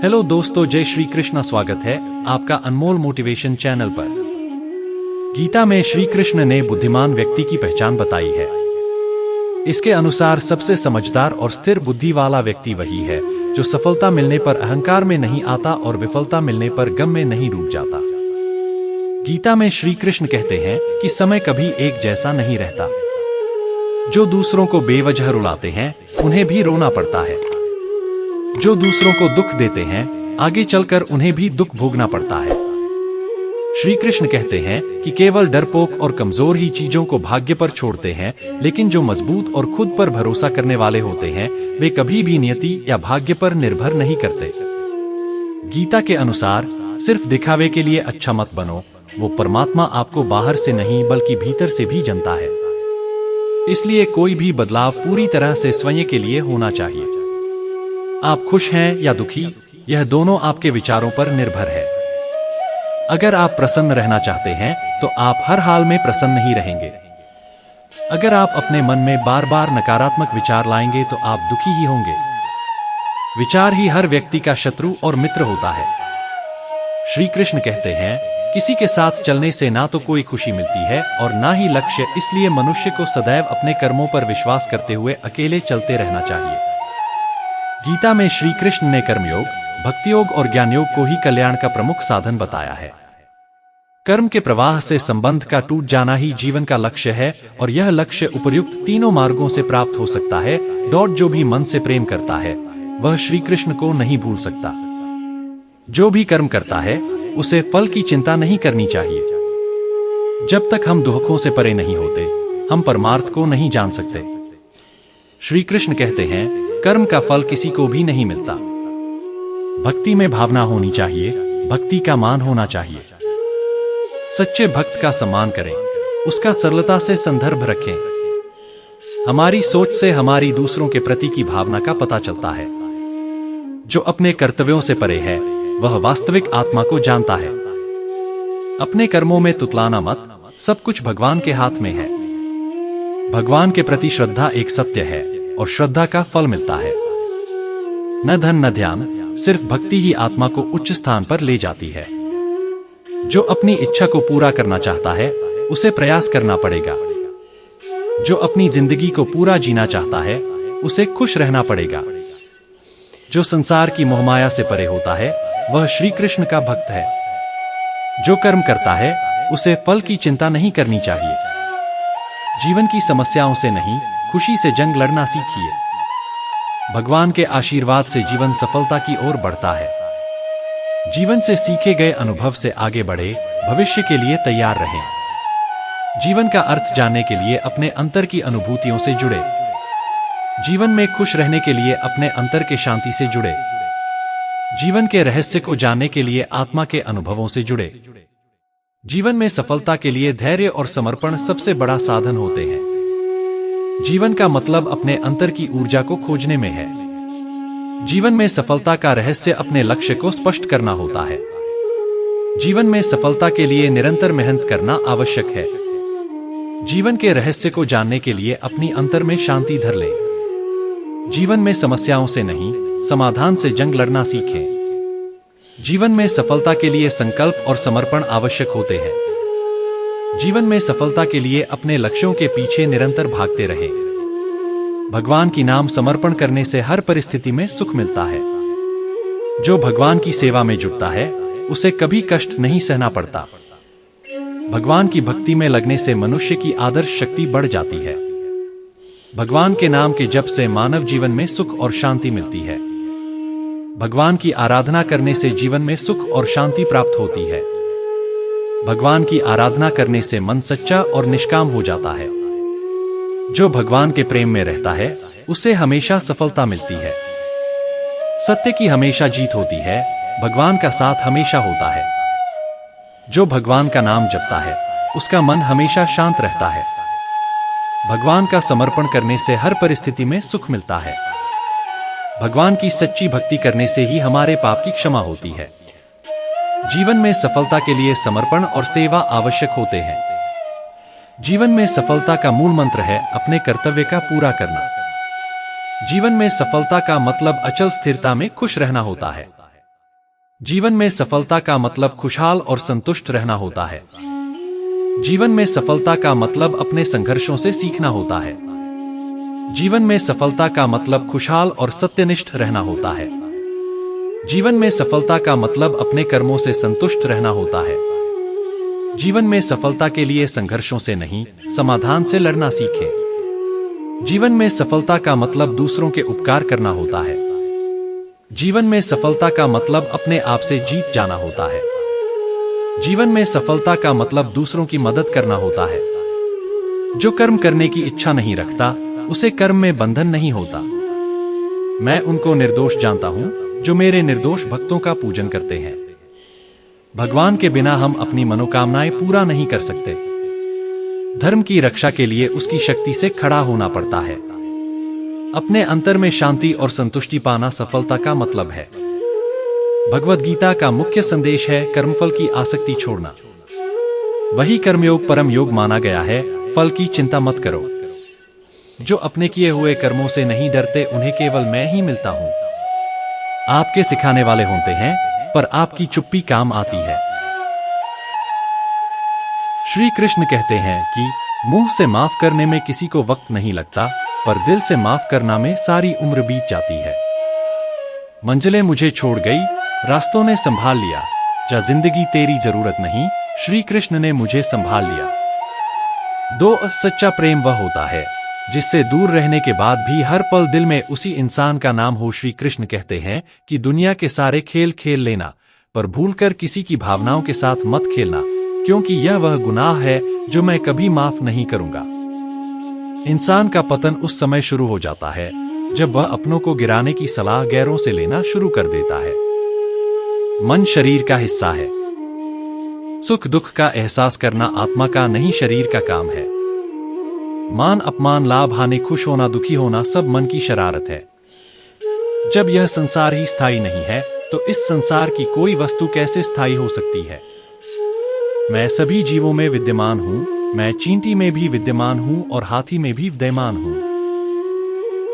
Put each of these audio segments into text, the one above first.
Hello दोस्तों, जय श्री कृष्ण। स्वागत है आपका अनमोल मोटिवेशन चैनल पर। गीता में श्री कृष्ण ने बुद्धिमान व्यक्ति की पहचान बताई है। इसके अनुसार सबसे समझदार और स्थिर बुद्धि वाला व्यक्ति वही है जो सफलता मिलने पर अहंकार में नहीं आता और विफलता मिलने पर गम में नहीं डूब जाता। गीता में श्री कृष्ण कहते हैं कि समय कभी एक जैसा नहीं रहता। जो दूसरों को बेवजह रुलाते हैं उन्हें भी रोना पड़ता है। जो दूसरों को दुख देते हैं आगे चलकर उन्हें भी दुख भोगना पड़ता है। श्री कृष्ण कहते हैं कि केवल डरपोक और कमजोर ही चीजों को भाग्य पर छोड़ते हैं, लेकिन जो मजबूत और खुद पर भरोसा करने वाले होते हैं वे कभी भी नियति या भाग्य पर निर्भर नहीं करते। गीता के अनुसार सिर्फ दिखावे के लिए अच्छा मत बनो। वो परमात्मा आपको बाहर से नहीं बल्कि भीतर से भी जानता है। इसलिए कोई भी बदलाव पूरी तरह से स्वयं के लिए होना चाहिए। आप खुश हैं या दुखी, यह दोनों आपके विचारों पर निर्भर है। अगर आप प्रसन्न रहना चाहते हैं तो आप हर हाल में प्रसन्न ही रहेंगे। अगर आप अपने मन में बार बार नकारात्मक विचार लाएंगे तो आप दुखी ही होंगे। विचार ही हर व्यक्ति का शत्रु और मित्र होता है। श्री कृष्ण कहते हैं, किसी के साथ चलने से ना तो कोई खुशी मिलती है और ना ही लक्ष्य। इसलिए मनुष्य को सदैव अपने कर्मों पर विश्वास करते हुए अकेले चलते रहना चाहिए। गीता में श्री कृष्ण ने कर्मयोग, भक्ति योग और ज्ञान योग को ही कल्याण का प्रमुख साधन बताया है। कर्म के प्रवाह से संबंध का टूट जाना ही जीवन का लक्ष्य है और यह लक्ष्य उपर्युक्त तीनों मार्गों से प्राप्त हो सकता है। जो भी मन से प्रेम करता है वह श्री कृष्ण को नहीं भूल सकता। जो भी कर्म करता है उसे फल की चिंता नहीं करनी चाहिए। जब तक हम दुखों से परे नहीं होते हम परमार्थ को नहीं जान सकते। श्री कृष्ण कहते हैं, कर्म का फल किसी को भी नहीं मिलता। भक्ति में भावना होनी चाहिए, भक्ति का मान होना चाहिए। सच्चे भक्त का सम्मान करें, उसका सरलता से संदर्भ रखें। हमारी सोच से हमारी दूसरों के प्रति की भावना का पता चलता है। जो अपने कर्तव्यों से परे है वह वास्तविक आत्मा को जानता है। अपने कर्मों में तुतलाना मत, सब कुछ भगवान के हाथ में है। भगवान के प्रति श्रद्धा एक सत्य है और श्रद्धा का फल मिलता है। न धन न ध्यान, सिर्फ भक्ति ही आत्मा को उच्च स्थान पर ले जाती है। जो अपनी इच्छा को पूरा करना चाहता है उसे प्रयास करना पड़ेगा। जो अपनी जिंदगी को पूरा जीना चाहता है उसे खुश रहना पड़ेगा। जो संसार की मोहमाया से परे होता है वह श्री कृष्ण का भक्त है। जो कर्म करता है उसे फल की चिंता नहीं करनी चाहिए। जीवन की समस्याओं से नहीं, खुशी से जंग लड़ना सीखिए। भगवान के आशीर्वाद से जीवन सफलता की ओर बढ़ता है। जीवन से सीखे गए अनुभव से आगे बढ़े, भविष्य के लिए तैयार रहें। जीवन का अर्थ जानने के लिए अपने अंतर की अनुभूतियों से जुड़े। जीवन में खुश रहने के लिए अपने अंतर के शांति से जुड़े। जीवन के रहस्य को जानने के लिए आत्मा के अनुभवों से जुड़े। जीवन में सफलता के लिए धैर्य और समर्पण सबसे बड़ा साधन होते हैं। जीवन का मतलब अपने अंतर की ऊर्जा को खोजने में है। जीवन में सफलता का रहस्य अपने लक्ष्य को स्पष्ट करना होता है। जीवन में सफलता के लिए निरंतर मेहनत करना आवश्यक है। जीवन के रहस्य को जानने के लिए अपनी अंतर में शांति धर लें। जीवन में समस्याओं से नहीं, समाधान से जंग लड़ना सीखें। जीवन में सफलता के लिए संकल्प और समर्पण आवश्यक होते हैं। जीवन में सफलता के लिए अपने लक्ष्यों के पीछे निरंतर भागते रहें। भगवान की नाम समर्पण करने से हर परिस्थिति में सुख मिलता है। जो भगवान की सेवा में जुटता है उसे कभी कष्ट नहीं सहना पड़ता। भगवान की भक्ति में लगने से मनुष्य की आदर्श शक्ति बढ़ जाती है। भगवान के नाम के जप से मानव जीवन में सुख और शांति मिलती है। भगवान की आराधना करने से जीवन में सुख और शांति प्राप्त होती है। भगवान की आराधना करने से मन सच्चा और निष्काम हो जाता है। जो भगवान के प्रेम में रहता है उसे हमेशा सफलता मिलती है। सत्य की हमेशा जीत होती है, भगवान का साथ हमेशा होता है। जो भगवान का नाम जपता है उसका मन हमेशा शांत रहता है। भगवान का समर्पण करने से हर परिस्थिति में सुख मिलता है। भगवान की सच्ची भक्ति करने से ही हमारे पाप की क्षमा होती है। जीवन में सफलता के लिए समर्पण और सेवा आवश्यक होते हैं। जीवन में सफलता का मूल मंत्र है अपने कर्तव्य का पूरा करना। जीवन में सफलता का मतलब अचल स्थिरता में खुश रहना होता है। जीवन में सफलता का मतलब खुशहाल और संतुष्ट रहना होता है। जीवन में सफलता का मतलब अपने संघर्षों से सीखना होता है। जीवन में सफलता का मतलब खुशहाल और सत्यनिष्ठ रहना होता है। जीवन में सफलता का मतलब अपने कर्मों से संतुष्ट रहना होता है। जीवन में सफलता के लिए संघर्षों से नहीं, समाधान से लड़ना सीखें। जीवन में सफलता का मतलब दूसरों के उपकार करना होता है। जीवन में सफलता का मतलब अपने आप से जीत जाना होता है। जीवन में सफलता का मतलब दूसरों की मदद करना होता है। जो कर्म करने की इच्छा नहीं रखता, उसे कर्म में बंधन नहीं होता। मैं उनको निर्दोष जानता हूं जो मेरे निर्दोष भक्तों का पूजन करते हैं। भगवान के बिना हम अपनी मनोकामनाएं पूरा नहीं कर सकते। धर्म की रक्षा के लिए उसकी शक्ति से खड़ा होना पड़ता है। अपने अंतर में शांति और संतुष्टि पाना सफलता का मतलब है। भगवद गीता का मुख्य संदेश है कर्मफल की आसक्ति छोड़ना। वही कर्मयोग परम योग माना गया है। फल की चिंता मत करो। जो अपने किए हुए कर्मों से नहीं डरते, उन्हें केवल मैं ही मिलता हूं। आपके सिखाने वाले होते हैं, पर आपकी चुप्पी काम आती है। श्री कृष्ण कहते हैं कि मुंह से माफ करने में किसी को वक्त नहीं लगता, पर दिल से माफ करना में सारी उम्र बीत जाती है। मंजिलें मुझे छोड़ गई, रास्तों ने संभाल लिया। जा जिंदगी तेरी जरूरत नहीं, श्री कृष्ण ने मुझे संभाल लिया। दो सच्चा प्रेम वह होता है जिससे दूर रहने के बाद भी हर पल दिल में उसी इंसान का नाम हो। श्री कृष्ण कहते हैं कि दुनिया के सारे खेल खेल लेना, पर भूलकर किसी की भावनाओं के साथ मत खेलना, क्योंकि यह वह गुनाह है जो मैं कभी माफ नहीं करूंगा। इंसान का पतन उस समय शुरू हो जाता है जब वह अपनों को गिराने की सलाह गैरों से लेना शुरू कर देता है। मन शरीर का हिस्सा है। सुख दुख का एहसास करना आत्मा का नहीं, शरीर का काम है। मान अपमान, लाभ हानि, खुश होना, दुखी होना सब मन की शरारत है। जब यह संसार ही स्थायी नहीं है, तो इस संसार की कोई वस्तु कैसे स्थायी हो सकती है। मैं सभी जीवों में विद्यमान हूं। मैं चींटी में भी विद्यमान हूं और हाथी में भी विद्यमान हूं।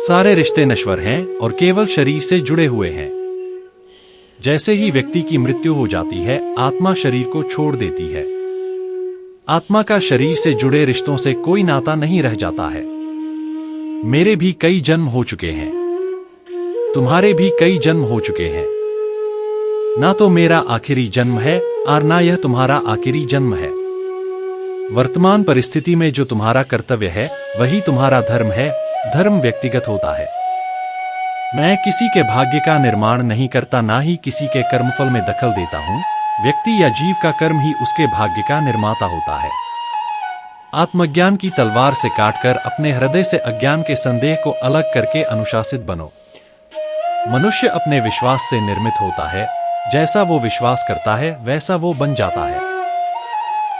सारे रिश्ते नश्वर हैं और केवल शरीर से जुड़े हुए हैं। जैसे ही व्यक्ति की मृत्यु हो जाती है, आत्मा शरीर को छोड़ देती है। आत्मा का शरीर से जुड़े रिश्तों से कोई नाता नहीं रह जाता है। मेरे भी कई जन्म हो चुके हैं, तुम्हारे भी कई जन्म हो चुके हैं। ना तो मेरा आखिरी जन्म है और ना यह तुम्हारा आखिरी जन्म है। वर्तमान परिस्थिति में जो तुम्हारा कर्तव्य है वही तुम्हारा धर्म है। धर्म व्यक्तिगत होता है। मैं किसी के भाग्य का निर्माण नहीं करता, ना ही किसी के कर्मफल में दखल देता हूं। व्यक्ति या जीव का कर्म ही उसके भाग्य का निर्माता होता है। आत्मज्ञान की तलवार से काटकर अपने हृदय से अज्ञान के संदेह को अलग करके अनुशासित बनो। मनुष्य अपने विश्वास से निर्मित होता है। जैसा वो विश्वास करता है वैसा वो बन जाता है।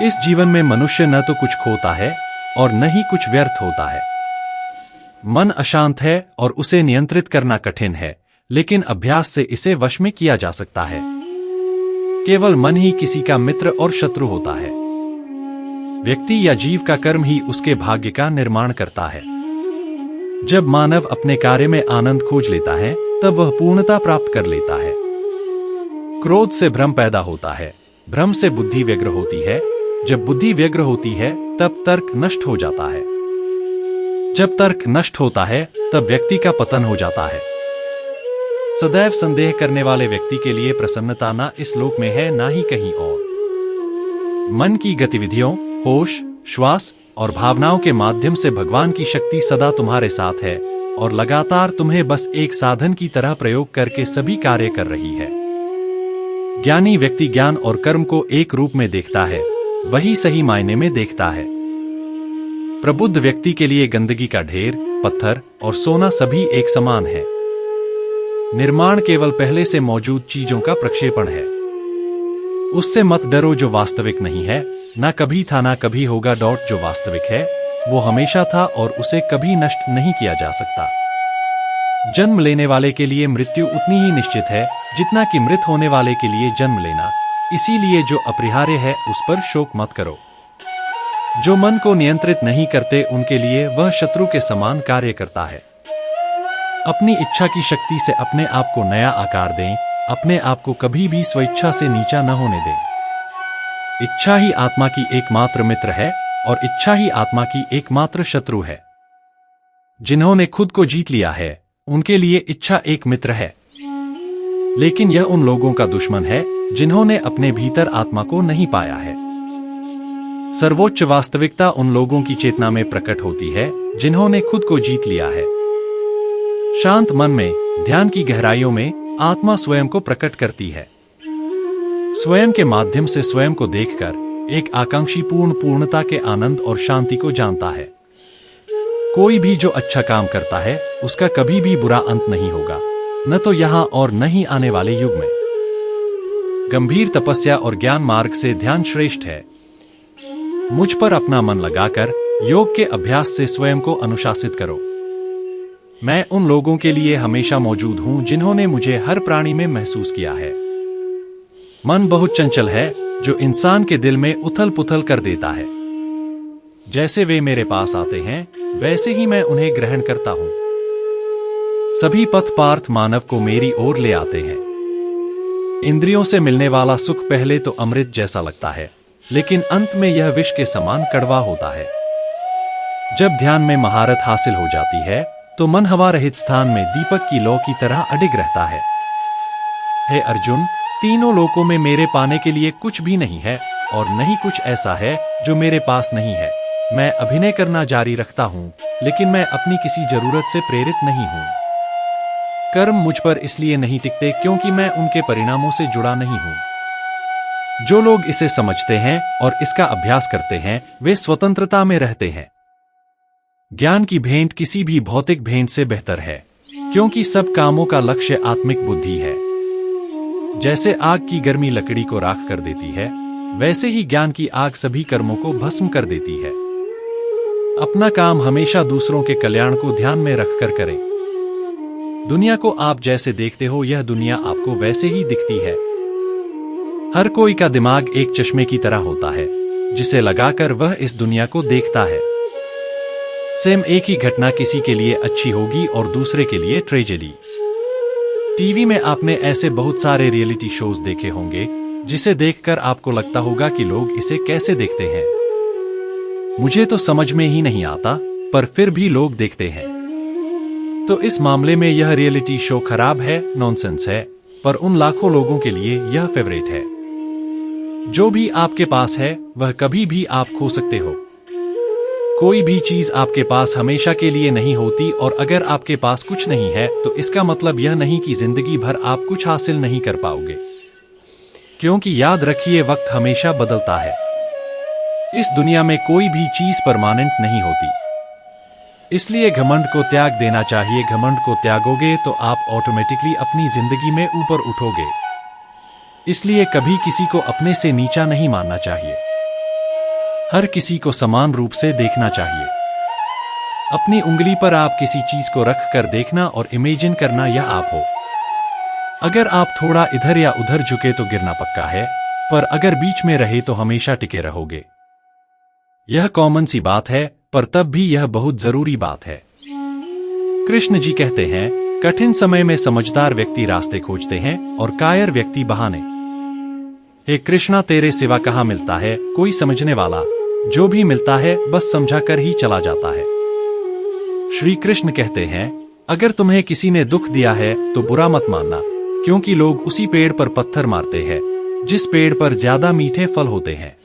इस जीवन में मनुष्य न तो कुछ खोता है और न ही कुछ व्यर्थ होता है। मन अशांत है और उसे नियंत्रित करना कठिन है, लेकिन अभ्यास से इसे वश में किया जा सकता है। केवल मन ही किसी का मित्र और शत्रु होता है। व्यक्ति या जीव का कर्म ही उसके भाग्य का निर्माण करता है। जब मानव अपने कार्य में आनंद खोज लेता है, तब वह पूर्णता प्राप्त कर लेता है। क्रोध से भ्रम पैदा होता है, भ्रम से बुद्धि व्यग्र होती है। जब बुद्धि व्यग्र होती है, तब तर्क नष्ट हो जाता है। जब तर्क नष्ट होता है, तब व्यक्ति का पतन हो जाता है। सदैव संदेह करने वाले व्यक्ति के लिए प्रसन्नता ना इस लोक में है, ना ही कहीं और। मन की गतिविधियों, होश, श्वास और भावनाओं के माध्यम से भगवान की शक्ति सदा तुम्हारे साथ है और लगातार तुम्हें बस एक साधन की तरह प्रयोग करके सभी कार्य कर रही है। ज्ञानी व्यक्ति ज्ञान और कर्म को एक रूप में देखता है, वही सही मायने में देखता है। प्रबुद्ध व्यक्ति के लिए गंदगी का ढेर, पत्थर और सोना सभी एक समान है। निर्माण केवल पहले से मौजूद चीजों का प्रक्षेपण है। उससे मत डरो जो वास्तविक नहीं है, ना कभी था ना कभी होगा। जो वास्तविक है वो हमेशा था और उसे कभी नष्ट नहीं किया जा सकता। जन्म लेने वाले के लिए मृत्यु उतनी ही निश्चित है जितना कि मृत होने वाले के लिए जन्म लेना। इसीलिए जो अपरिहार्य है उस पर शोक मत करो। जो मन को नियंत्रित नहीं करते उनके लिए वह शत्रु के समान कार्य करता है। अपनी इच्छा की शक्ति से अपने आप को नया आकार दें, अपने आप को कभी भी स्वेच्छा से नीचा न होने दें। इच्छा ही आत्मा की एकमात्र मित्र है और इच्छा ही आत्मा की एकमात्र शत्रु है। जिन्होंने खुद को जीत लिया है, उनके लिए इच्छा एक मित्र है, लेकिन यह उन लोगों का दुश्मन है जिन्होंने अपने भीतर आत्मा को नहीं पाया है। सर्वोच्च वास्तविकता उन लोगों की चेतना में प्रकट होती है जिन्होंने खुद को जीत लिया है। शांत मन में, ध्यान की गहराइयों में आत्मा स्वयं को प्रकट करती है। स्वयं के माध्यम से स्वयं को देखकर एक आकांक्षी पूर्णता के आनंद और शांति को जानता है। कोई भी जो अच्छा काम करता है उसका कभी भी बुरा अंत नहीं होगा, न तो यहां और न ही आने वाले युग में। गंभीर तपस्या और ज्ञान मार्ग से ध्यान श्रेष्ठ है। मुझ पर अपना मन लगाकर योग के अभ्यास से स्वयं को अनुशासित करो। मैं उन लोगों के लिए हमेशा मौजूद हूं जिन्होंने मुझे हर प्राणी में महसूस किया है। मन बहुत चंचल है जो इंसान के दिल में उथल पुथल कर देता है। जैसे वे मेरे पास आते हैं वैसे ही मैं उन्हें ग्रहण करता हूं। सभी पथ पार्थ मानव को मेरी ओर ले आते हैं। इंद्रियों से मिलने वाला सुख पहले तो अमृत जैसा लगता है, लेकिन अंत में यह विष के समान कड़वा होता है। जब ध्यान में महारत हासिल हो जाती है तो मन हवा रहित स्थान में दीपक की लौ की तरह अडिग रहता है। हे अर्जुन, तीनों लोकों में मेरे पाने के लिए कुछ भी नहीं है और नहीं कुछ ऐसा है जो मेरे पास नहीं है। मैं अभिनय करना जारी रखता हूं, लेकिन मैं अपनी किसी जरूरत से प्रेरित नहीं हूं। कर्म मुझ पर इसलिए नहीं टिकते क्योंकि मैं उनके परिणामों से जुड़ा नहीं हूं। जो लोग इसे समझते हैं और इसका अभ्यास करते हैं वे स्वतंत्रता में रहते हैं। ज्ञान की भेंट किसी भी भौतिक भेंट से बेहतर है, क्योंकि सब कामों का लक्ष्य आत्मिक बुद्धि है। जैसे आग की गर्मी लकड़ी को राख कर देती है, वैसे ही ज्ञान की आग सभी कर्मों को भस्म कर देती है। अपना काम हमेशा दूसरों के कल्याण को ध्यान में रखकर करें। दुनिया को आप जैसे देखते हो यह दुनिया आपको वैसे ही दिखती है। हर कोई का दिमाग एक चश्मे की तरह होता है जिसे लगाकर वह इस दुनिया को देखता है। सेम एक ही घटना किसी के लिए अच्छी होगी और दूसरे के लिए ट्रेजेडी। टीवी में आपने ऐसे बहुत सारे रियलिटी शोज देखे होंगे जिसे देखकर आपको लगता होगा कि लोग इसे कैसे देखते हैं। मुझे तो समझ में ही नहीं आता, पर फिर भी लोग देखते हैं। तो इस मामले में यह रियलिटी शो खराब है, नॉनसेंस है, पर उन लाखों लोगों के लिए यह फेवरेट है। जो भी आपके पास है वह कभी भी आप खो सकते हो। कोई भी चीज आपके पास हमेशा के लिए नहीं होती, और अगर आपके पास कुछ नहीं है तो इसका मतलब यह नहीं कि जिंदगी भर आप कुछ हासिल नहीं कर पाओगे, क्योंकि याद रखिए वक्त हमेशा बदलता है। इस दुनिया में कोई भी चीज परमानेंट नहीं होती, इसलिए घमंड को त्याग देना चाहिए। घमंड को त्यागोगे तो आप ऑटोमेटिकली अपनी जिंदगी में ऊपर उठोगे। इसलिए कभी किसी को अपने से नीचा नहीं मानना चाहिए। हर किसी को समान रूप से देखना चाहिए। अपनी उंगली पर आप किसी चीज को रख कर देखना और इमेजिन करना यह आप हो। अगर आप थोड़ा इधर या उधर झुके तो गिरना पक्का है, पर अगर बीच में रहे तो हमेशा टिके रहोगे। यह कॉमन सी बात है, पर तब भी यह बहुत जरूरी बात है। कृष्ण जी कहते हैं, कठिन समय में समझदार व्यक्ति रास्ते खोजते हैं और कायर व्यक्ति बहाने। हे कृष्णा, तेरे सिवा कहाँ मिलता है कोई समझने वाला? जो भी मिलता है बस समझा कर ही चला जाता है। श्री कृष्ण कहते हैं, अगर तुम्हें किसी ने दुख दिया है तो बुरा मत मानना, क्योंकि लोग उसी पेड़ पर पत्थर मारते हैं जिस पेड़ पर ज्यादा मीठे फल होते हैं।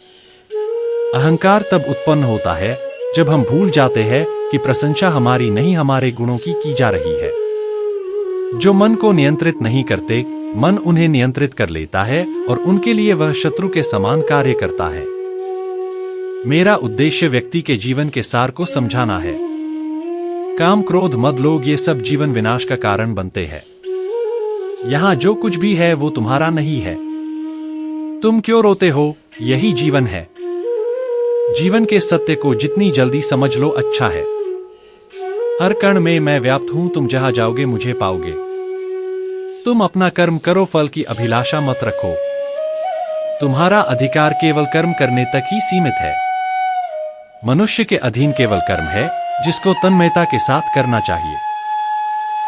अहंकार तब उत्पन्न होता है जब हम भूल जाते हैं कि प्रशंसा हमारी नहीं हमारे गुणों की जा रही है। जो मन को नियंत्रित नहीं करते, मन उन्हें नियंत्रित कर लेता है और उनके लिए वह शत्रु के समान कार्य करता है। मेरा उद्देश्य व्यक्ति के जीवन के सार को समझाना है। काम, क्रोध, मद, लोग ये सब जीवन विनाश का कारण बनते हैं। यहां जो कुछ भी है वो तुम्हारा नहीं है। तुम क्यों रोते हो? यही जीवन है। जीवन के सत्य को जितनी जल्दी समझ लो अच्छा है। हर कण में मैं व्याप्त हूं, तुम जहां जाओगे मुझे पाओगे। तुम अपना कर्म करो, फल की अभिलाषा मत रखो। तुम्हारा अधिकार केवल कर्म करने तक ही सीमित है। मनुष्य के अधीन केवल कर्म है जिसको तन्मयता के साथ करना चाहिए।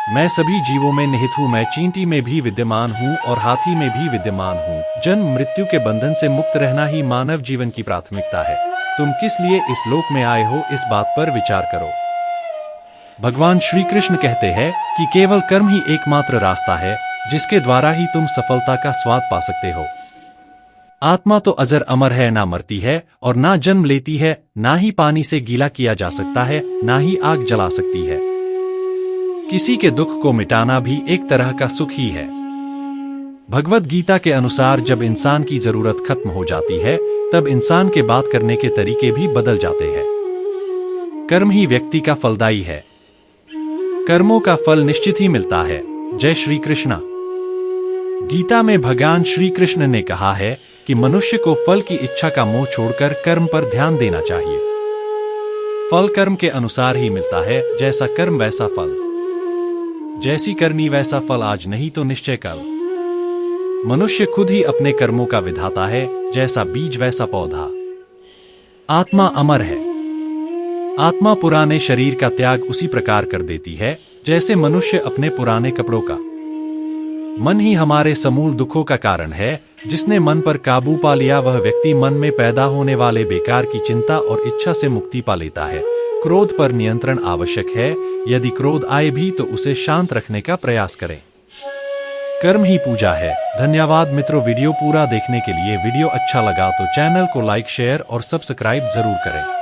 मैं सभी जीवों में निहित हूँ, मैं चींटी में भी विद्यमान हूँ और हाथी में भी विद्यमान हूँ। जन्म मृत्यु के बंधन से मुक्त रहना ही मानव जीवन की प्राथमिकता है। तुम किस लिए इस लोक में आए हो, इस बात पर विचार करो। भगवान श्री कृष्ण कहते हैं कि केवल कर्म ही एकमात्र रास्ता है जिसके द्वारा ही तुम सफलता का स्वाद पा सकते हो। आत्मा तो अजर अमर है, ना मरती है और ना जन्म लेती है, ना ही पानी से गीला किया जा सकता है, ना ही आग जला सकती है। किसी के दुख को मिटाना भी एक तरह का सुख ही है। भगवत गीता के अनुसार जब इंसान की जरूरत खत्म हो जाती है तब इंसान के बात करने के तरीके भी बदल जाते हैं। कर्म ही व्यक्ति का फलदायी है। कर्मों का फल निश्चित ही मिलता है। जय श्री कृष्णा। गीता में भगवान श्री कृष्ण ने कहा है कि मनुष्य को फल की इच्छा का मोह छोड़कर कर्म पर ध्यान देना चाहिए। फल कर्म के अनुसार ही मिलता है, जैसा कर्म वैसा फल। जैसी करनी वैसा फल, आज नहीं तो निश्चय कल। मनुष्य खुद ही अपने कर्मों का विधाता है, जैसा बीज वैसा पौधा। आत्मा अमर है। आत्मा पुराने शरीर का त्याग उसी प्रकार कर देती है जैसे मनुष्य अपने पुराने कपड़ों का। मन ही हमारे समूल दुखों का कारण है। जिसने मन पर काबू पा लिया वह व्यक्ति मन में पैदा होने वाले बेकार की चिंता और इच्छा से मुक्ति पा लेता है। क्रोध पर नियंत्रण आवश्यक है। यदि क्रोध आए भी तो उसे शांत रखने का प्रयास करें। कर्म ही पूजा है। धन्यवाद मित्रों, वीडियो पूरा देखने के लिए। वीडियो अच्छा लगा तो चैनल को लाइक, शेयर और सब्सक्राइब जरूर करें।